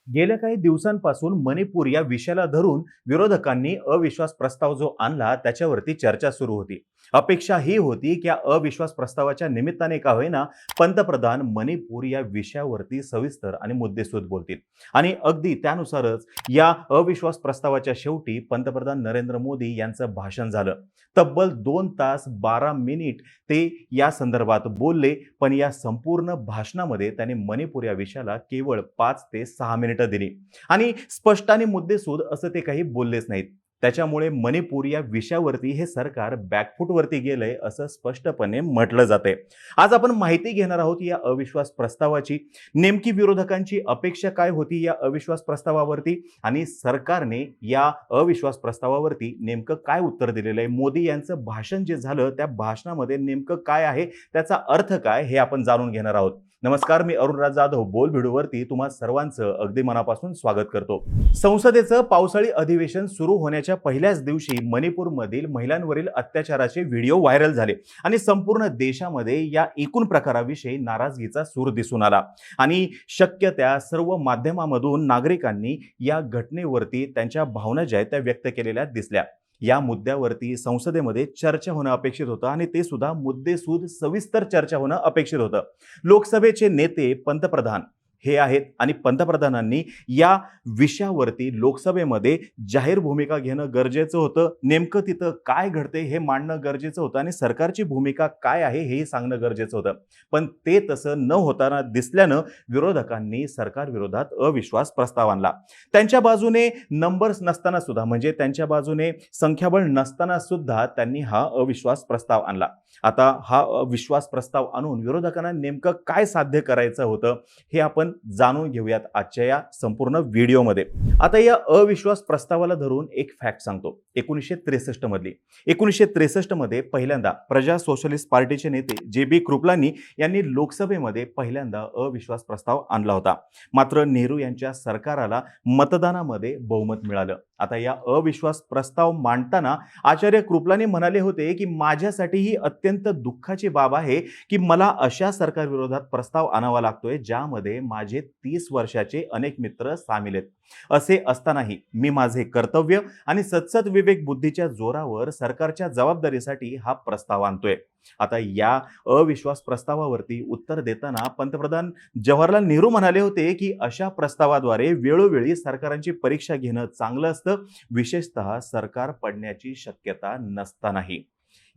गेल्या काही दिवसांपासून मणिपूर या विषयाला धरून विरोधकांनी अविश्वास प्रस्ताव जो आणला त्याच्यावरती चर्चा सुरू होती. अपेक्षा ही होती की या अविश्वास प्रस्तावाच्या निमित्ताने का होईना पंतप्रधान मणिपूर या विषयावरती सविस्तर आणि मुद्देसूद बोलतील. आणि अगदी त्यानुसारच या अविश्वास प्रस्तावाच्या शेवटी पंतप्रधान नरेंद्र मोदी यांचं भाषण झालं. तब्बल 2 तास 12 मिनिट ते या संदर्भात बोलले, पण या संपूर्ण भाषणामध्ये त्यांनी मणिपूर या विषयाला केवळ 5 ते 6 मिनिटं दिली आणि स्पष्ट आणि मुद्देसूद असं ते काही बोललेच नाहीत. त्याच्यामुळे मणिपूर या विषयावरती हे सरकार बॅकफूटवरती गेलंय असं स्पष्टपणे म्हटलं जातंय. आज आपण माहिती घेणार आहोत या अविश्वास प्रस्तावाची. नेमकी विरोधकांची अपेक्षा काय होती या अविश्वास प्रस्तावावरती आणि सरकारने या अविश्वास प्रस्तावावरती नेमकं काय उत्तर दिलेलं आहे. मोदी यांचं भाषण जे झालं त्या भाषणामध्ये नेमकं काय आहे, त्याचा अर्थ काय, हे आपण जाणून घेणार आहोत. नमस्कार, मी अरुणराज जाधव बोल भिडूवरती तुम्हा सर्वांचं अगदी मनापासून स्वागत करतो. संसदेचं पावसाळी अधिवेशन सुरू होण्याच्या पहिल्याच दिवशी मणिपूरमधील महिलांवरील अत्याचाराचे व्हिडिओ व्हायरल झाले आणि संपूर्ण देशामध्ये या एकूण प्रकाराविषयी नाराजगीचा सूर दिसून आला आणि शक्य त्या सर्व माध्यमांमधून नागरिकांनी या घटनेवरती त्यांच्या भावना ज्या आहेत त्या व्यक्त केलेल्या दिसल्या. या मुद्द्यावरती संसदेमध्ये चर्चा होणं अपेक्षित होतं आणि ते सुद्धा मुद्देसूद सविस्तर चर्चा होणं अपेक्षित होतं. लोकसभेचे नेते पंतप्रधान हे आहेत आणि पंतप्रधानांनी या विषयावरती लोकसभेमध्ये जाहीर भूमिका घेणं गरजेचं होतं. नेमकं तिथं काय घडते हे मांडणं गरजेचं होतं आणि सरकारची भूमिका काय आहे हेही सांगणं गरजेचं होतं. पण ते तसं न होताना दिसल्यानं विरोधकांनी सरकारविरोधात अविश्वास प्रस्ताव आणला. त्यांच्या बाजूने नंबर्स नसताना सुद्धा, म्हणजे त्यांच्या बाजूने संख्याबळ नसताना सुद्धा त्यांनी हा अविश्वास प्रस्ताव आणला. आता हा अविश्वास प्रस्ताव आणून विरोधकांना नेमकं काय साध्य करायचं होतं हे आपण जाणून घेऊयात आजच्या या संपूर्ण व्हिडिओमध्ये. आता या अविश्वास प्रस्तावाला धरून एक फॅक्ट सांगतो. 1963 मध्ये पहिल्यांदा प्रजा सोशलिस्ट पार्टीचे नेते JB कृपलानी यांनी लोकसभेमध्ये पहिल्यांदा अविश्वास प्रस्ताव आणला होता. मात्र नेहरू यांच्या सरकाराला मतदानामध्ये बहुमत मिळालं. आता या अविश्वास प्रस्ताव मांडताना आचार्य कृपलानी म्हणाले होते की माझ्यासाठी ही अत्यंत दुःखाची बाब आहे की मला अशा सरकारविरोधात प्रस्ताव आणावा लागतोय ज्यामध्ये माझे 30 वर्षाचे अनेक मित्र सामील आहेत. असे असतानाही मी माझे कर्तव्य आणि सत्सद विवेक बुद्धीच्या जोरावर सरकारच्या जबाबदारीसाठी हा प्रस्ताव आणतोय. आता या अविश्वास प्रस्तावावरती उत्तर देताना पंतप्रधान जवाहरलाल नेहरू म्हणाले होते की अशा प्रस्तावाद्वारे वेळोवेळी सरकारांची परीक्षा घेणं चांगलं असतं, विशेषतः सरकार पडण्याची शक्यता नसतानाही.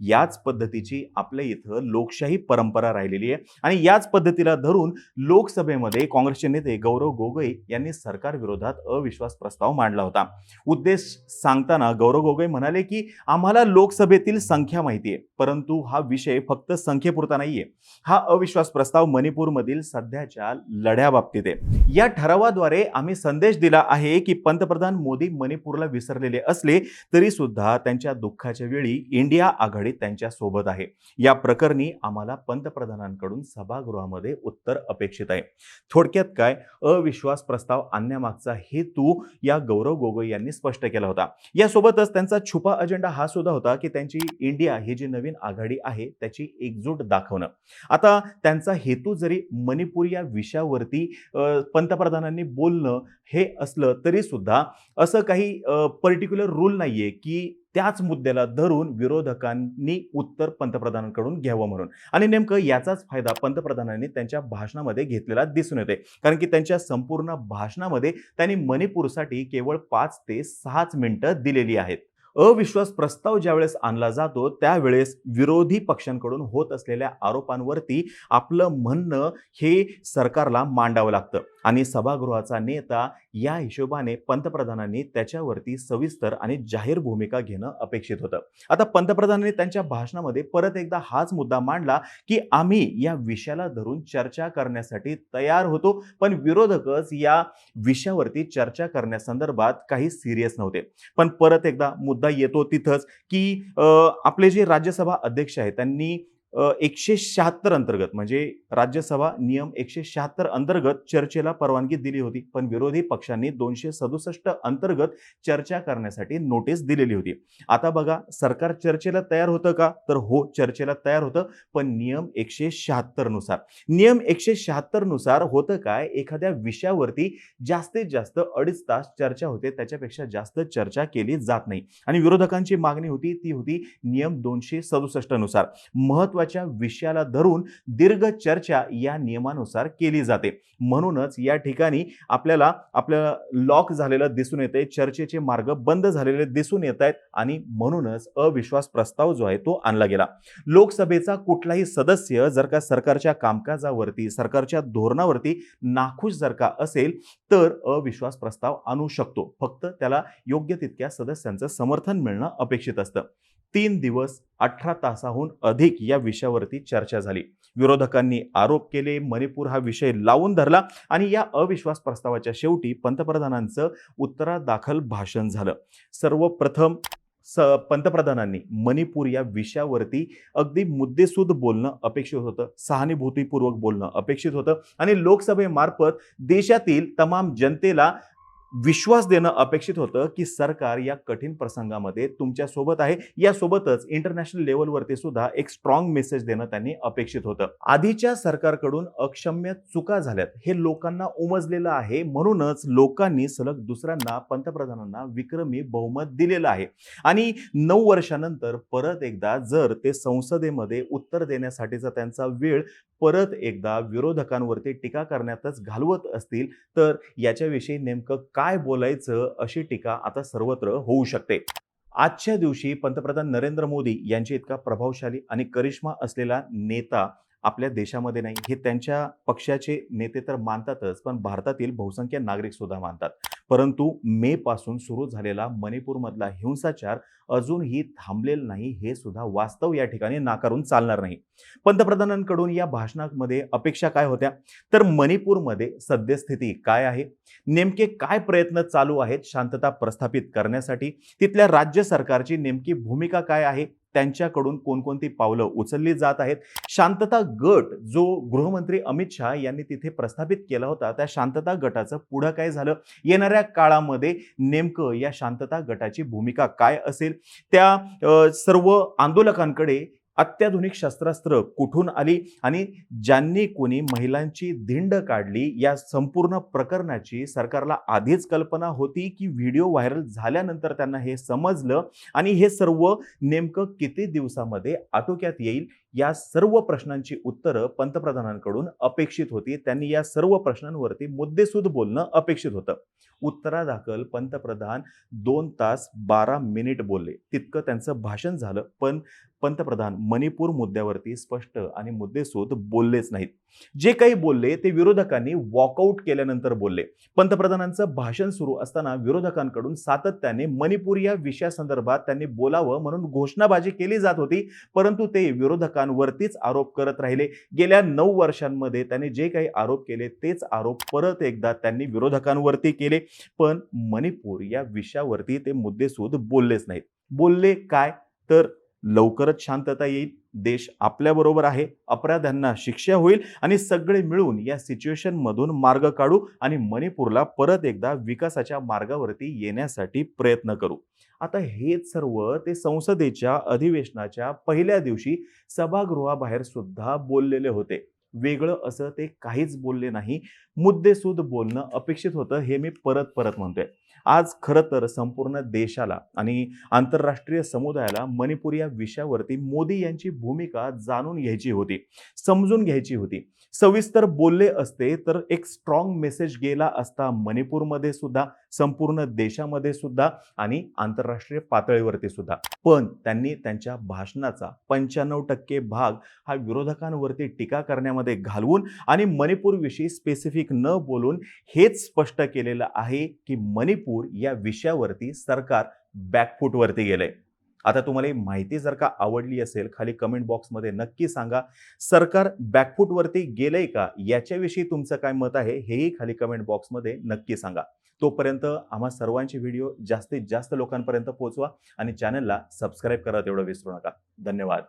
याच पद्धतीची आपल्या इथं लोकशाही परंपरा राहिलेली आहे आणि याच पद्धतीला धरून लोकसभेमध्ये काँग्रेसचे नेते गौरव गोगोई यांनी सरकार विरोधात अविश्वास प्रस्ताव मांडला होता. उद्देश सांगताना गौरव गोगोई म्हणाले की आम्हाला लोकसभेतील संख्या माहिती आहे, परंतु हा विषय फक्त संख्येपुरता नाहीये. हा अविश्वास प्रस्ताव मणिपूरमधील सध्याच्या लढ्याबाबतीत आहे. या ठरावाद्वारे आम्ही संदेश दिला आहे की पंतप्रधान मोदी मणिपूरला विसरलेले असले तरी सुद्धा त्यांच्या दुःखाच्या वेळी इंडिया आघाडी त्यांच्या सोबत आहे. या प्रकरणी आम्हाला पंतप्रधानांकडून सभागृहामध्ये उत्तर अपेक्षित आहे. थोडक्यात काय, अविश्वास प्रस्ताव आणण्यामागचा हेतू या गौरव गोगोई यांनी स्पष्ट केला होता. यासोबतच त्यांचा छुपा अजेंडा हा सुद्धा होता की त्यांची इंडिया ही जी नवीन आघाडी आहे त्याची एकजूट दाखवणं. आता त्यांचा हेतू जरी मणिपूर या विषयावरती पंतप्रधानांनी बोलणं हे असलं तरी सुद्धा असं काही पर्टिक्युलर रूल नाहीये की त्याच मुद्द्याला धरून विरोधकांनी उत्तर पंतप्रधानांकडून घ्यावं म्हणून. आणि नेमकं याचाच फायदा पंतप्रधानांनी त्यांच्या भाषणामध्ये घेतलेला दिसून येते. कारण की त्यांच्या संपूर्ण भाषणामध्ये त्यांनी मणिपूरसाठी केवळ 5 ते 6 मिनिटं दिलेली आहेत. अविश्वास प्रस्ताव ज्यावेळेस आणला जातो त्यावेळेस विरोधी पक्षांकडून होत असलेल्या आरोपांवरती आपलं म्हणणं हे सरकारला मांडावं लागतं आणि सभागृहाचा नेता या हिशोबाने पंतप्रधानांनी त्याच्यावरती सविस्तर आणि जाहीर भूमिका घेणं अपेक्षित होतं. आता पंतप्रधानांनी त्यांच्या भाषणामध्ये परत एकदा हाच मुद्दा मांडला की आम्ही या विषयाला धरून चर्चा करण्यासाठी तयार होतो, पण विरोधकच या विषयावरती चर्चा करण्यासंदर्भात काही सिरियस नव्हते. पण परत एकदा मुद्दा येतो तिथंच की आपले जे राज्यसभा अध्यक्ष आहेत त्यांनी 176 अंतर्गत म्हणजे राज्यसभा नियम 176 अंतर्गत चर्चेला परवानगी दिली होती. पण विरोधी पक्षांनी 267 अंतर्गत चर्चा करण्यासाठी नोटीस दिलेली होती. आता बघा सरकार चर्चेला तयार होतं का? तर हो, चर्चेला तयार होतं, पण नियम 176 नुसार. नियम 176 नुसार होतं काय? एखाद्या विषयावरती जास्तीत जास्त 2.5 तास चर्चा होते, त्याच्यापेक्षा जास्त चर्चा केली जात नाही. आणि विरोधकांची मागणी होती ती होती नियम 267 नुसार. महत्त्वाच्या विषयाला धरून दीर्घ चर्चा या नियमानुसार केली जाते. म्हणूनच या ठिकाणी आपल्याला लॉक झालेलं दिसून येते, चर्चेचे मार्ग बंद झालेले दिसून येत आहेत आणि म्हणूनच अविश्वास प्रस्ताव जो आहे तो आणला गेला. लोकसभेचा कुठलाही सदस्य जर का सरकारच्या कामकाजावरती, सरकारच्या धोरणावरती नाखुश जर का असेल तर अविश्वास प्रस्ताव आणू शकतो. फक्त त्याला योग्य तितक्या सदस्यांचं समर्थन मिळणं अपेक्षित असतं. 3 दिवस 18 तासाहून अधिक या विषयावरती चर्चा झाली. विरोधकांनी आरोप केले, मणिपूर हा विषय लावून धरला आणि या अविश्वास प्रस्तावाच्या शेवटी पंतप्रधानांचं उत्तरादाखल भाषण झालं. सर्वप्रथम पंतप्रधानांनी मणिपूर या विषयावरती अगदी मुद्देसूद बोलणं अपेक्षित होतं, सहानुभूतीपूर्वक बोलणं अपेक्षित होतं आणि लोकसभेमार्फत देशातील तमाम जनतेला विश्वास देणं अपेक्षित होतं की सरकार या कठीण प्रसंगामध्ये तुमच्या सोबत आहे. यासोबतच इंटरनॅशनल लेवलवरती सुद्धा एक स्ट्रॉंग मेसेज देणं त्यांनी अपेक्षित होतं. आधीच्या सरकारकडून अक्षम्य चुका झाल्यात हे लोकांना उमजलेलं आहे. म्हणूनच लोकांनी सलग दुसऱ्यांदा पंतप्रधानांना विक्रमी बहुमत दिलेलं आहे आणि 9 वर्षानंतर परत एकदा जर ते संसदेमध्ये उत्तर देण्यासाठीचा त्यांचा वेळ परत एकदा विरोधकांवरती टीका करण्यातच घालवत असतील तर याच्याविषयी नेमकं काय बोलायचं अशी टीका आता सर्वत्र होऊ शकते. आजच्या दिवशी पंतप्रधान नरेंद्र मोदी यांचे इतका प्रभावशाली आणि करिश्मा असलेला नेता आपल्या देशामध्ये नाही. हे त्यांच्या पक्षाचे नेते तर मानतातच, पण भारतातील बहुसंख्य नागरिक सुद्धा मानतात. परंतु मे पासून सुरू झालेला मणिपूरमधला हिंसाचार अजूनही थांबलेला नाही हे सुद्धा वास्तव या ठिकाणी नाकारून चालणार नाही. पंतप्रधानांकडून या भाषणामध्ये अपेक्षा काय होत्या? तर मणिपूरमध्ये सद्यस्थिती काय आहे, नेमके काय प्रयत्न चालू आहेत शांतता प्रस्थापित करण्यासाठी, तिथल्या राज्य सरकारची नेमकी भूमिका काय आहे, त्यांच्याकडून कोणकोणती पावलं उचलली जात आहेत, शांतता गट जो गृहमंत्री अमित शहा यांनी तिथे प्रस्थापित केला होता त्या शांतता गटाचं पुढं काय झालं, येणाऱ्या काळामध्ये नेमकं या शांतता गटाची भूमिका काय असेल, त्या सर्व आंदोलकांकडे अत्याधुनिक शस्त्रास्त्र कुठून आली आणि ज्यांनी कोणी महिलांची धिंड काढली या संपूर्ण प्रकरणाची सरकारला आधीच कल्पना होती की व्हिडिओ व्हायरल झाल्यानंतर त्यांना हे समजलं आणि हे सर्व नेमकं किती दिवसामध्ये आटोक्यात येईल या सर्व प्रश्नांची उत्तरं पंतप्रधानांकडून अपेक्षित होती. त्यांनी या सर्व प्रश्नांवरती मुद्देसूद बोलणं अपेक्षित होतं. उत्तरादाखल पंतप्रधान 2 तास 12 मिनिट बोलले, तितकं त्यांचं भाषण झालं. पण पंतप्रधान मणिपूर मुद्द्यावरती स्पष्ट आणि मुद्देसूद बोललेच नाहीत. जे काही बोलले ते विरोधकांनी वॉकआउट केल्यानंतर बोलले. पंतप्रधानांचं भाषण सुरू असताना विरोधकांकडून सातत्याने मणिपूर या विषयासंदर्भात त्यांनी बोलावं म्हणून घोषणाबाजी केली जात होती, परंतु ते विरोधकांवरतीच आरोप करत राहिले. गेल्या 9 वर्षांमध्ये त्यांनी जे काही आरोप केले तेच आरोप परत एकदा त्यांनी विरोधकांवरती केले. पण मणिपूर या विषयावरती ते मुद्देसूद बोललेच नाहीत. बोलले काय? तर लवकरच शांतता येईल, देश आपल्याबरोबर आहे, अपराध्यांना शिक्षा होईल आणि सगळे मिळून या सिच्युएशन मधून मार्ग काढू आणि मणिपूरला परत एकदा विकासाच्या मार्गावरती येण्यासाठी प्रयत्न करू. आता हेच सर्व ते संसदेच्या अधिवेशनाच्या पहिल्या दिवशी सभागृहाबाहेर सुद्धा बोललेले होते. वेगळं असं ते काहीच बोलले नाही. मुद्देसूद बोलणं अपेक्षित होतं हे मी परत परत म्हणतोय. आज खरं तर संपूर्ण देशाला आणि आंतरराष्ट्रीय समुदायाला मणिपूर या विषयावरती मोदी यांची भूमिका जाणून घ्यायची होती, समजून घ्यायची होती. सविस्तर बोलले असते तर एक स्ट्रॉंग मेसेज गेला असता मणिपूरमध्ये सुद्धा, संपूर्ण देशामध्ये सुद्धा आणि आंतरराष्ट्रीय पातळीवरती सुद्धा. पण त्यांनी त्यांच्या भाषणाचा 95% भाग हा विरोधकांवरती टीका करण्यामध्ये घालवून आणि मणिपूर विषयी स्पेसिफिक न बोलून हेच स्पष्ट केलेलं आहे की मणिपूर या विषयावरती सरकार बॅकफूटवरती गेलंय. आता तुम्हाला ही माहिती जर का आवडली असेल खाली कमेंट बॉक्समध्ये नक्की सांगा. सरकार बॅकफूटवरती गेलंय का याच्याविषयी तुमचं काय मत आहे हेही खाली कमेंट बॉक्समध्ये नक्की सांगा. तोपर्यंत आम्हा सर्वांचे व्हिडिओ जास्तीत जास्त लोकांपर्यंत पोहोचवा आणि चॅनलला सबस्क्राईब करा तेवढं विसरू नका. धन्यवाद.